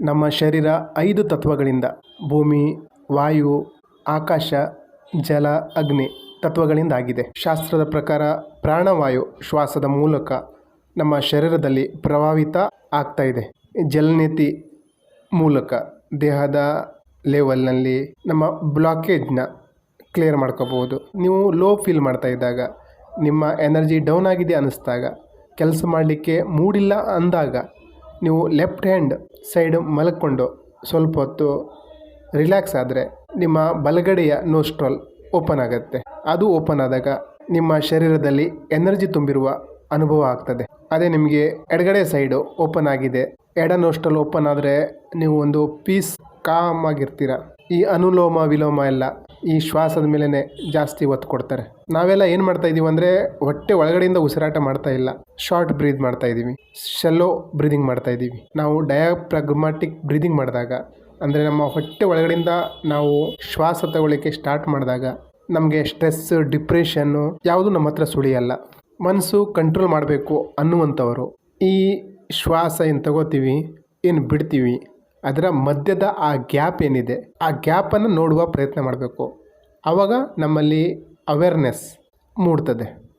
ನಮ್ಮ ಶರೀರ 5 ತತ್ವಗಳಿಂದ ಭೂಮಿ, ವಾಯು, ಆಕಾಶ, ಜಲ, ಅಗ್ನಿ ತತ್ವಗಳಿಂದ ಆಗಿದೆ. ಶಾಸ್ತ್ರದ ಪ್ರಕಾರ ಪ್ರಾಣವಾಯು ಶ್ವಾಸದ ಮೂಲಕ ನಮ್ಮ ಶರೀರದಲ್ಲಿ ಪ್ರಭಾವಿತ ಆಗ್ತಾ ಇದೆ. ಜಲನೇತಿ ಮೂಲಕ ದೇಹದ ಲೆವೆಲ್ನಲ್ಲಿ ನಮ್ಮ ಬ್ಲಾಕೇಜ್ನ ಕ್ಲಿಯರ್ ಮಾಡ್ಕೋಬೋದು. ನೀವು ಲೋ ಫೀಲ್ ಮಾಡ್ತಾ ಇದ್ದಾಗ, ನಿಮ್ಮ ಎನರ್ಜಿ ಡೌನ್ ಆಗಿದೆ ಅನ್ನಿಸ್ದಾಗ, ಕೆಲಸ ಮಾಡಲಿಕ್ಕೆ ಮೂಡಿಲ್ಲ ಅಂದಾಗ ನೀವು ಲೆಫ್ಟ್ ಹ್ಯಾಂಡ್ ಸೈಡ್ ಮಲ್ಕೊಂಡು ಸ್ವಲ್ಪ ಹೊತ್ತು ರಿಲ್ಯಾಕ್ಸ್ ಆದರೆ ನಿಮ್ಮ ಬಲಗಡೆಯ ನೋಸ್ಟ್ರಲ್ ಓಪನ್ ಆಗುತ್ತೆ. ಅದು ಓಪನ್ ಆದಾಗ ನಿಮ್ಮ ಶರೀರದಲ್ಲಿ ಎನರ್ಜಿ ತುಂಬಿರುವ ಅನುಭವ ಆಗ್ತದೆ. ಅದೇ ನಿಮಗೆ ಎಡಗಡೆ ಸೈಡು ಓಪನ್ ಆಗಿದೆ, ಎಡ ನೋಸ್ಟ್ರಲ್ ಓಪನ್ ಆದರೆ ನೀವು ಒಂದು ಪೀಸ್ ಕಾಮ್ ಆಗಿರ್ತೀರ. ಈ ಅನುಲೋಮ ವಿಲೋಮ ಎಲ್ಲ ಈ ಶ್ವಾಸದ ಮೇಲೇ ಜಾಸ್ತಿ ಒತ್ತು ಕೊಡ್ತಾರೆ. ನಾವೆಲ್ಲ ಏನು ಮಾಡ್ತಾ ಇದ್ದೀವಿ ಅಂದರೆ ಹೊಟ್ಟೆ ಒಳಗಡೆಯಿಂದ ಉಸಿರಾಟ ಮಾಡ್ತಾ ಇಲ್ಲ, ಶಾರ್ಟ್ ಬ್ರೀದ್ ಮಾಡ್ತಾ ಇದ್ದೀವಿ, ಶೆಲ್ಲೋ ಬ್ರೀದಿಂಗ್ ಮಾಡ್ತಾ ಇದ್ದೀವಿ. ನಾವು ಡಯಾಫ್ರಾಗ್ಮ್ಯಾಟಿಕ್ ಬ್ರೀದಿಂಗ್ ಮಾಡಿದಾಗ, ಅಂದರೆ ನಮ್ಮ ಹೊಟ್ಟೆ ಒಳಗಡೆಯಿಂದ ನಾವು ಶ್ವಾಸ ತಗೊಳ್ಳಿಕ್ಕೆ ಸ್ಟಾರ್ಟ್ ಮಾಡಿದಾಗ ನಮಗೆ ಸ್ಟ್ರೆಸ್, ಡಿಪ್ರೆಷನ್ನು ಯಾವುದು ನಮ್ಮ ಹತ್ರ ಸುಳಿಯಲ್ಲ. ಮನಸ್ಸು ಕಂಟ್ರೋಲ್ ಮಾಡಬೇಕು ಅನ್ನುವಂಥವರು ಈ ಶ್ವಾಸ ಏನು ತಗೋತೀವಿ, ಏನು ಬಿಡ್ತೀವಿ, ಅದರ ಮಧ್ಯದ ಆ ಗ್ಯಾಪ್ ಏನಿದೆ, ಆ ಗ್ಯಾಪನ್ನು ನೋಡುವ ಪ್ರಯತ್ನ ಮಾಡಬೇಕು. ಆವಾಗ ನಮ್ಮಲ್ಲಿ ಅವೇರ್ನೆಸ್ ಮೂಡ್ತದೆ.